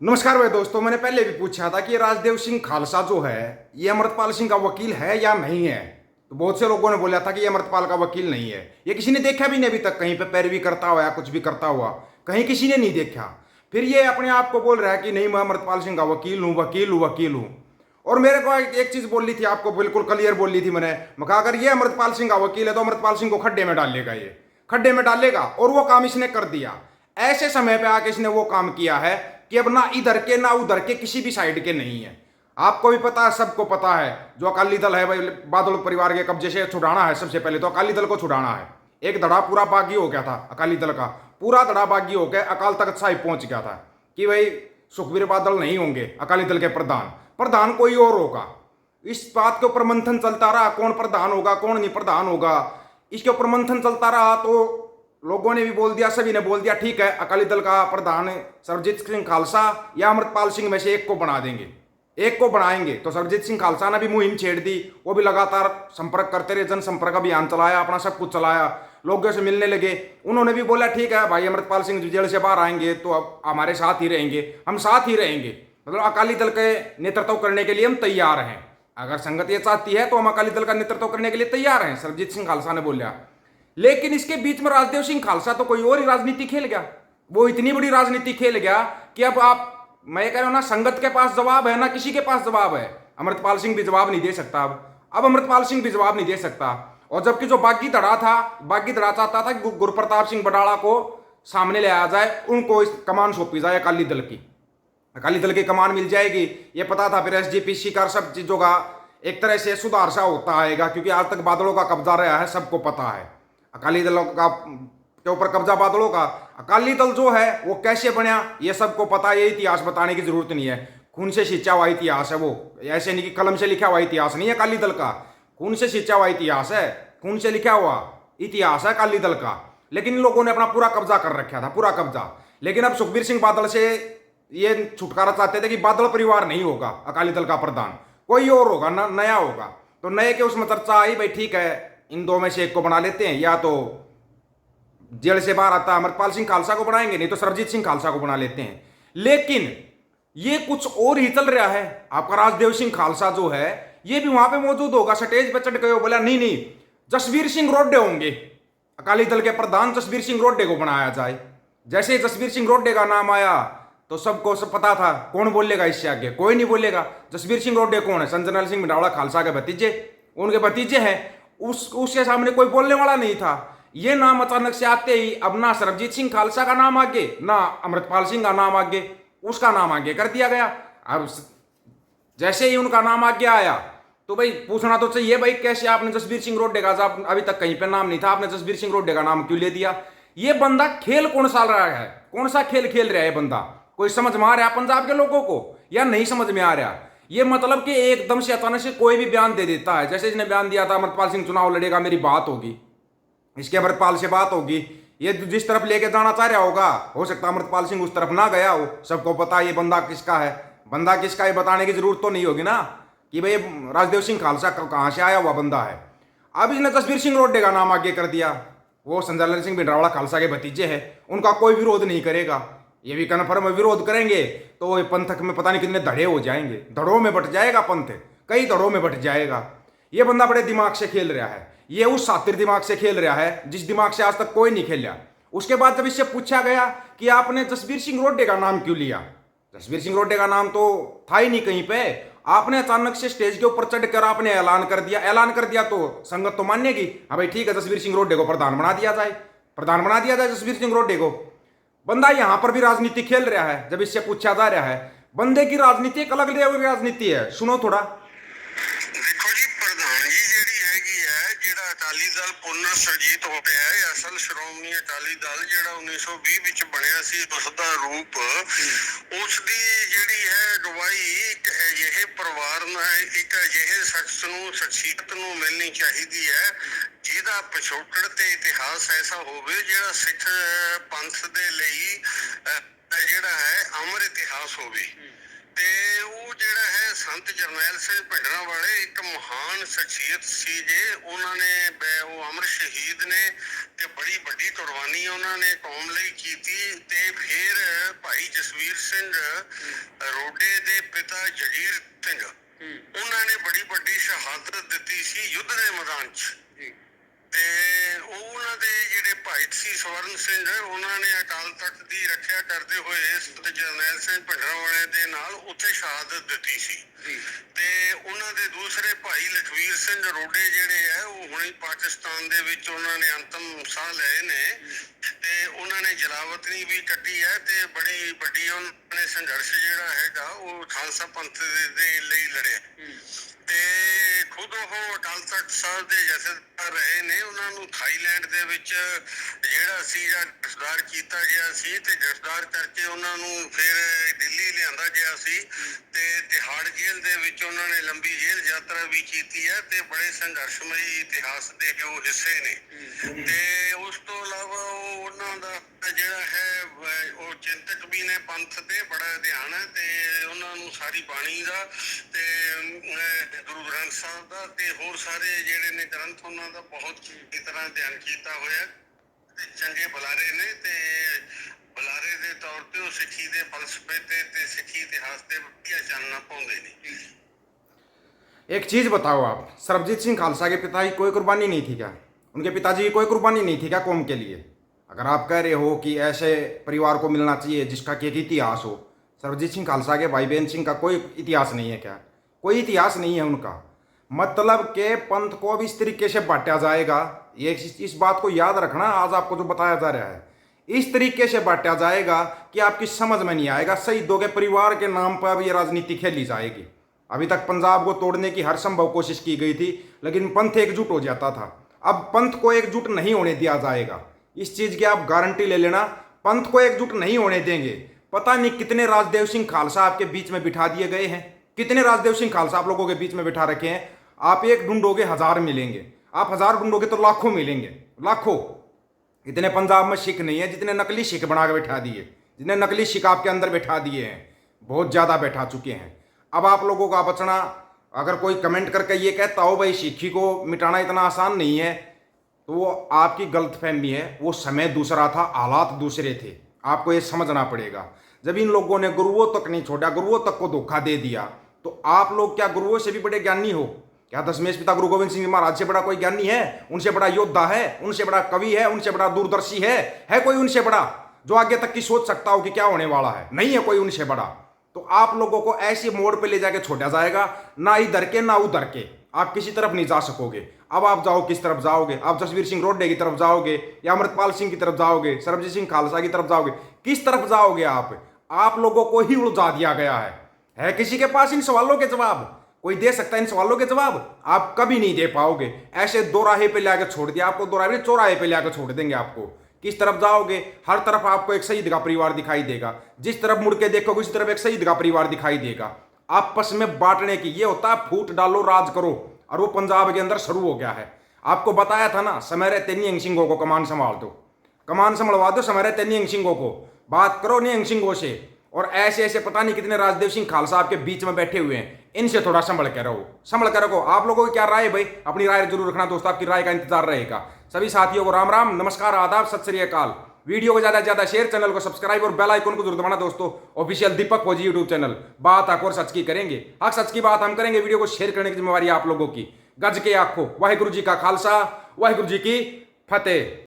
नमस्कार भाई दोस्तों, मैंने पहले भी पूछा था कि राजदेव सिंह खालसा जो है ये अमृतपाल सिंह का वकील है या नहीं है। तो बहुत से लोगों ने बोला था कि ये अमृतपाल का वकील नहीं है। ये किसी ने देखा भी नहीं अभी तक, कहीं पे पैरवी करता हुआ या कुछ भी करता हुआ कहीं किसी ने नहीं देखा। फिर ये अपने आप को बोल रहा है कि नहीं, मैं अमृतपाल सिंह का वकील हूँ, वकील हूँ, वकील हूँ। और मेरे को एक चीज बोल ली थी, आपको बिल्कुल क्लियर बोल ली थी मैं कहा अगर ये अमृतपाल सिंह का वकील है तो अमृतपाल सिंह को खड्डे में डालेगा, ये खड्डे में डालेगा। और वो काम इसने कर दिया। ऐसे समय पे आके इसने वो काम किया है कि अब ना इधर के ना उधर के किसी भी साइड के नहीं है। आपको भी पता है, सबको पता है, जो अकाली दल है भाई, बादल परिवार के कब्जे से छुड़ाना है। सबसे पहले तो अकाली दल को छुड़ाना है। एक धड़ा पूरा बागी हो गया था अकाली दल का, पूरा धड़ा बागी हो गया, अकाल तख्त साहिब पहुंच गया था कि भाई सुखबीर बादल नहीं होंगे अकाली दल के प्रधान, प्रधान कोई और होगा। इस बात के ऊपर मंथन चलता रहा, कौन प्रधान होगा कौन नहीं प्रधान होगा, इसके ऊपर मंथन चलता रहा। तो लोगों ने भी बोल दिया, सभी ने बोल दिया ठीक है, अकाली दल का प्रधान सरबजीत सिंह खालसा या अमृतपाल सिंह में से एक को बना देंगे, एक को बनाएंगे। तो सरबजीत सिंह खालसा ने भी मुहिम छेड़ दी, वो भी लगातार संपर्क करते रहे, जनसंपर्क अभियान चलाया, अपना सब कुछ चलाया, लोगों से मिलने लगे। उन्होंने भी बोला ठीक है भाई, अमृतपाल सिंह जेल से बाहर आएंगे तो अब हमारे साथ ही रहेंगे, हम साथ ही रहेंगे। मतलब अकाली दल के नेतृत्व करने के लिए हम तैयार हैं। अगर संगत ये चाहती है तो हम अकाली दल का नेतृत्व करने के लिए तैयार हैं, सरबजीत सिंह खालसा ने बोला। लेकिन इसके बीच में राजदेव सिंह खालसा तो कोई और ही राजनीति खेल गया। वो इतनी बड़ी राजनीति खेल गया कि अब आप, मैं कह रहा हूं ना, संगत के पास जवाब है ना किसी के पास जवाब है। अमृतपाल सिंह भी जवाब नहीं दे सकता। अब अमृतपाल सिंह भी जवाब नहीं दे सकता। और जबकि जो बागी धड़ा था, बागी धड़ा चाहता था कि गुरप्रताप सिंह बडाला को सामने ले आया जाए, उनको इस कमान सौंपी जाए अकाली दल की, अकाली दल की कमान मिल जाएगी। ये पता था। फिर एसजीपीसी का सब चीजों का एक तरह से सुधार सा होता आएगा, क्योंकि आज तक बादलों का कब्जा रहा है, सबको पता है अकाली दलों का के ऊपर कब्जा बादलों का। अकाली दल जो है वो कैसे बनया ये सबको पता है, ये इतिहास बताने की जरूरत नहीं है। खून से सिंचा हुआ इतिहास है वो, ऐसे नहीं कि कलम से लिखा हुआ इतिहास नहीं है अकाली दल का, खून से सिंचा हुआ इतिहास है, खून से लिखा हुआ इतिहास है अकाली दल का। लेकिन इन लोगों ने अपना पूरा कब्जा कर रखा था, पूरा कब्जा। लेकिन अब सुखबीर सिंह बादल से ये छुटकारा चाहते थे कि बादल परिवार नहीं होगा अकाली दल का प्रधान, कोई और होगा, नया होगा। तो नए के उसमें चर्चा आई, भाई ठीक है इन दो में से एक को बना लेते हैं, या तो जेल से बाहर आता अमृतपाल सिंह खालसा को बनाएंगे, नहीं तो सरबजीत सिंह खालसा को बना लेते हैं। लेकिन ये कुछ और ही चल रहा है। आपका राजदेव सिंह खालसा जो है ये भी वहां पे मौजूद होगा, स्टेज पे चढ़ गए, बोला नहीं नहीं जसवीर सिंह रोड्डे होंगे, अकाली दल के प्रधान जसवीर सिंह रोड्डे को बनाया जाए। जैसे ही जसवीर सिंह रोड्डे का नाम आया तो सबको सब पता था कौन बोलेगा इससे आगे, कोई नहीं बोलेगा। जसवीर सिंह रोड्डे कौन है? संजय लाल सिंह भडावड़ा खालसा के भतीजे, उनके भतीजे हैं। उसके सामने कोई बोलने वाला नहीं था। ये नाम अचानक से आते ही अब ना सरबजीत सिंह खालसा का नाम आगे, ना अमृतपाल सिंह का नाम आगे, उसका नाम आगे कर दिया गया। अब जैसे ही उनका नाम आगे आया तो भाई पूछना तो चाहिए, भाई कैसे आपने जसवीर सिंह रोड्डे का, अभी तक कहीं पे नाम नहीं था, आपने जसवीर सिंह रोड्डे का नाम क्यों ले दिया? ये बंदा खेल कौन सा रहा है, कौन सा खेल खेल रहा है बंदा? कोई समझ में आ रहा है पंजाब के लोगों को या नहीं समझ में आ रहा? ये मतलब कि एकदम से अचानक से कोई भी बयान दे देता है। जैसे इसने बयान दिया था अमृतपाल सिंह चुनाव लड़ेगा, मेरी बात होगी, इसके अमृतपाल से बात होगी। ये जिस तरफ लेके जाना चाह रहा होगा, हो सकता है अमृतपाल सिंह उस तरफ ना गया हो। सबको पता है ये बंदा किसका है, बंदा किसका है बताने की जरूरत तो नहीं होगी ना कि भाई राजदेव सिंह खालसा कहां से आया हुआ बंदा है। अब इसने जसवीर सिंह रोड्डे का नाम आगे कर दिया। वो संजय लाल सिंह भिंडरावाला खालसा के भतीजे हैं, उनका कोई विरोध नहीं करेगा। ये भी कन्फर्म विरोध करेंगे तो पंथक में पता नहीं कितने धड़े हो जाएंगे, धड़ों में बट जाएगा पंथ, कई धड़ों में बट जाएगा। ये बंदा बड़े दिमाग से खेल रहा है, ये उस सातिर दिमाग से खेल रहा है जिस दिमाग से आज तक कोई नहीं खेला। उसके बाद जब इससे पूछा गया कि आपने जसवीर सिंह रोड्डे का नाम क्यों लिया, जसवीर सिंह रोड्डे का नाम तो था ही नहीं कहीं पे, आपने अचानक से स्टेज के ऊपर चढ़कर आपने ऐलान कर दिया। ऐलान कर दिया तो संगत तो मानेगी, हाँ भाई ठीक है जसवीर सिंह रोड्डे को प्रधान बना दिया जाए, प्रधान बना दिया जाए जसवीर सिंह रोड्डे को। बंदा यहां पर भी राजनीति खेल रहा है। जब इससे पूछा जा रहा है, बंदे की राजनीति एक अलग लेवल की राजनीति है, सुनो थोड़ा। देखो जी, प्रधानगी ਜਿਹੜੀ ਹੈਗੀ ਹੈ, ਜਿਹੜਾ ਅਕਾਲੀ ਦਲ ਪੁਨਰ ਸਰਜੀਤ ਹੋ ਰਿਹਾ ਹੈ, ਅਸਲ ਸ਼੍ਰੋਮਣੀ ਅਕਾਲੀ ਦਲ ਜਿਹੜਾ 1920 ਵਿੱਚ ਬਣਿਆ ਸੀ, ਉਸ ਦਾ ਰੂਪ, ਉਸ ਦੀ ਜਿਹੜੀ ਹੈ ਅਗਵਾਈ ਇੱਕ ਅਜਿਹੇ ਪਰਿਵਾਰ ਨਾਲ, ਇੱਕ ਅਜਿਹੇ ਸ਼ਖਸ ਨੂੰ, ਸ਼ਖਸੀਅਤ ਨੂੰ ਮਿਲਣੀ ਚਾਹੀਦੀ ਹੈ ਜਿਹਦਾ ਪਿਛੋਕੜ ਤੇ ਇਤਿਹਾਸ ਐਸਾ ਹੋਵੇ ਜਿਹੜਾ ਸਿੱਖ ਪੰਥ ਦੇ ਲਈ ਜਿਹੜਾ ਹੈ ਅਮਰ ਇਤਿਹਾਸ ਹੋਵੇ। ਤੇ ਉਹ ਜਿਹੜਾ ਹੈ ਸੰਤ ਜਰਨੈਲ ਸਿੰਘ ਭਿੰਡਰਾਂਵਾਲੇ ਇੱਕ ਮਹਾਨ ਸ਼ਖਸੀਅਤ ਸੀ ਜੇ। ਉਹਨਾਂ ਨੇ ਉਹ ਅਮਰ ਸ਼ਹੀਦ ਨੇ ਤੇ ਬੜੀ ਵੱਡੀ ਕੁਰਬਾਨੀ ਉਹਨਾਂ ਨੇ ਕੌਮ ਲਈ ਕੀਤੀ। ਤੇ ਫਿਰ ਭਾਈ ਜਸਵੀਰ ਸਿੰਘ ਰੋਡੇ ਦੇ ਪਿਤਾ ਜਗੀਰ ਸਿੰਘ, ਉਹਨਾਂ ਨੇ ਬੜੀ ਵੱਡੀ ਸ਼ਹਾਦਤ ਦਿੱਤੀ ਸੀ ਯੁੱਧ ਦੇ ਮੈਦਾਨ 'ਚ। ਤੇ ਉਹਨਾਂ ਦੇ ਜਿਹੜੇ ਭਾਈ ਸੀ ਸਵਰਨ ਸਿੰਘ, ਉਹਨਾਂ ਨੇ ਅਕਾਲ ਤਖਤ ਦੀ ਰੱਖਿਆ ਕਰਦੇ ਹੋਏ ਸੰਤ ਜਰਨੈਲ ਸਿੰਘ ਭਿੰਡਰਾਂਵਾਲੇ ਦੇ ਨਾਲ ਉੱਥੇ ਸ਼ਹਾਦਤ ਦਿੱਤੀ ਸੀ। ਤੇ ਉਹਨਾਂ ਦੇ ਦੂਸਰੇ ਭਾਈ ਲਖਵੀਰ ਸਿੰਘ ਰੋਡੇ ਜਿਹੜੇ ਆ, ਉਹ ਹੁਣੇ ਪਾਕਿਸਤਾਨ ਦੇ ਵਿੱਚ ਉਹਨਾਂ ਨੇ ਅੰਤਮ ਸਾਹ ਲਏ ਨੇ। ਤੇ ਉਹਨਾਂ ਨੇ ਜਲਾਵਤਨੀ ਵੀ ਕੱਟੀ ਹੈ ਤੇ ਬੜੀ ਵੱਡੀ ਉਹਨਾਂ ਨੇ ਸੰਘਰਸ਼ ਜਿਹੜਾ ਹੈਗਾ ਉਹ ਖਾਲਸਾ ਪੰਥ ਦੇ ਲਈ ਲੜਿਆ। ਤੇ ਖੁਦ ਉਹ ਅਕਾਲ ਤਖਤ ਸਾਹਿਬ ਦੇ ਜਥੇਦਾਰ ਰਹੇ ਨੇ। ਉਹਨਾਂ ਨੂੰ ਥਾਈਲੈਂਡ ਦੇ ਵਿੱਚ ਜਿਹੜਾ ਸੀ ਗ੍ਰਿਫਤਾਰ ਕੀਤਾ ਗਿਆ ਸੀ ਤੇ ਗ੍ਰਿਫਤਾਰ ਕਰਕੇ ਉਹਨਾਂ ਨੂੰ ਫਿਰ ਦਿੱਲੀ ਲਿਆਂਦਾ ਗਿਆ ਸੀ ਤੇ ਤਿਹਾੜ ਜੇਲ੍ਹ ਦੇ ਵਿੱਚ ਉਹਨਾਂ ਨੇ ਲੰਬੀ ਜੇਲ੍ਹ ਯਾਤਰਾ ਵੀ ਕੀਤੀ ਹੈ ਤੇ ਬੜੇ ਸੰਘਰਸ਼ਮਈ ਇਤਿਹਾਸ ਦੇ ਉਹ ਹਿੱਸੇ ਨੇ। ਤੇ ਉਸ ਤੋਂ ਇਲਾਵਾ ਉਹਨਾਂ ਦਾ ਜਿਹੜਾ ਹੈ ਉਹ ਚਿੰਤਕ ਵੀ ਨੇ ਪੰਥ ਤੇ, ਬੜਾ ਧਿਆਨ ਹੈ ਤੇ ਉਹਨਾਂ ਨੂੰ ਸਾਰੀ ਬਾਣੀ ਦਾ ਤੇ ਗੁਰੂ ਗ੍ਰੰਥ ਸਾਹਿਬ ਦਾ ਤੇ ਹੋਰ ਸਾਰੇ ਜਿਹੜੇ ਨੇ ਗ੍ਰੰਥ ਉਹਨਾਂ ਦਾ ਬਹੁਤ ਚੰਗੀ ਤਰ੍ਹਾਂ ਧਿਆਨ ਕੀਤਾ ਹੋਇਆ ਤੇ ਚੰਗੇ ਬੁਲਾਰੇ ਨੇ। ਤੇ ਬੁਲਾਰੇ ਦੇ ਤੌਰ ਤੇ ਉਹ ਸਿੱਖੀ ਦੇ ਫਲਸਫੇ ਤੇ ਸਿੱਖੀ ਇਤਿਹਾਸ ਤੇ ਵਧੀਆ ਚਾਨਣਾ ਪਾਉਂਦੇ ਨੇ। एक चीज बताओ आप, सरबजीत सिंह खालसा के पिता की कोई कुर्बानी नहीं थी क्या? उनके पिताजी की कोई कुर्बानी नहीं थी क्या कौम के लिए? अगर आप कह रहे हो कि ऐसे परिवार को मिलना चाहिए जिसका कि एक इतिहास हो, सरबजीत सिंह खालसा के भाई बहन सिंह का कोई इतिहास नहीं है क्या? कोई इतिहास नहीं है उनका। मतलब के पंथ को भी इस तरीके से बांटा जाएगा, ये इस बात को याद रखना। आज आपको जो बताया जा रहा है इस तरीके से बांटा जाएगा कि आपकी समझ में नहीं आएगा। शहीदों के परिवार के नाम पर अब ये राजनीति खेली जाएगी। अभी तक पंजाब को तोड़ने की हर संभव कोशिश की गई थी, लेकिन पंथ एकजुट हो जाता था। अब पंथ को एकजुट नहीं होने दिया जाएगा, इस चीज़ की आप गारंटी ले लेना। पंथ को एकजुट नहीं होने देंगे। पता नहीं कितने राजदेव सिंह खालसा आपके बीच में बिठा दिए गए हैं, कितने राजदेव सिंह खालसा आप लोगों के बीच में बिठा रखे हैं। आप एक ढूंढोगे 1000 मिलेंगे, आप 1000 ढूंढोगे तो लाखों मिलेंगे, लाखों। इतने पंजाब में सिख नहीं है जितने नकली सिख बना के बैठा दिए, जितने नकली सिख आपके अंदर बैठा दिए हैं, बहुत ज़्यादा बैठा चुके हैं। अब आप लोगों का बचना, अगर कोई कमेंट करके ये कहता हो भाई सिक्खी को मिटाना इतना आसान नहीं है, तो वो आपकी गलतफहमी है। वो समय दूसरा था, हालात दूसरे थे, आपको ये समझना पड़ेगा। जब इन लोगों ने गुरुओं तक नहीं छोड़ा, गुरुओं तक को धोखा दे दिया, तो आप लोग क्या गुरुओं से भी बड़े ज्ञानी हो क्या? दशमेश पिता गुरु गोविंद सिंह महाराज से बड़ा कोई ज्ञानी है? उनसे बड़ा योद्धा है? उनसे बड़ा कवि है? उनसे बड़ा दूरदर्शी है कोई उनसे बड़ा जो आगे तक की सोच सकता हो कि क्या होने वाला है? नहीं है कोई उनसे बड़ा। तो आप लोगों को ऐसी मोड़ पे ले जाके छोड़ा जाएगा, ना इधर के ना उधर के, आप किसी तरफ नहीं जा सकोगे। अब आप जाओ किस तरफ जाओगे? आप जसवीर सिंह रोडे की तरफ जाओगे या अमृतपाल सिंह की तरफ जाओगे, सरबजीत सिंह खालसा की तरफ जाओगे? किस तरफ जाओगे आप लोगों को ही उलझा दिया गया है किसी के पास इन सवालों के जवाब? कोई दे सकता है इन सवालों के जवाब? आप कभी नहीं दे पाओगे। ऐसे दोराहे पे लाके छोड़ दिया आपको, दोराहे चौराहे पे लाके छोड़ देंगे आपको। किस तरफ जाओगे? हर तरफ आपको एक शहीद का परिवार दिखाई देगा, जिस तरफ मुड़ के देखोगे उसी तरफ एक शहीद का परिवार दिखाई देगा। आपस में बांटने की ये होता है, फूट डालो राज करो, और वो पंजाब के अंदर शुरू हो गया है। आपको बताया था ना, समय रहते निहंग सिंहों को कमान संभाल दो, कमान संभलवा दो समय रहते निहंग सिंहों को, बात करो निहंग सिंहों से। और ऐसे ऐसे पता नहीं कितने राजदेव सिंह खालसा आपके बीच में बैठे हुए हैं, इनसे थोड़ा संभल के रहो, संभल कर रखो। आप लोगों की क्या राय है भाई? अपनी राय जरूर रखना दोस्त, आपकी राय का इंतजार रहेगा। सभी साथियों को राम राम, नमस्कार, आदाब, सत श्री अकाल। वीडियो को ज्यादा से ज्यादा शेयर, चैनल को सब्सक्राइब और बेल आइकन को जरूर दबाना दोस्तों। ऑफिशियल दीपक फौजी यूट्यूब चैनल, बात आखो और सच की करेंगे, हक सच की बात हम करेंगे। वीडियो को शेयर करने की जिम्मेवारी आप लोगों की। गज के आखो, वाहिगुरु जी का खालसा, वाहिगुरु जी की फतेह।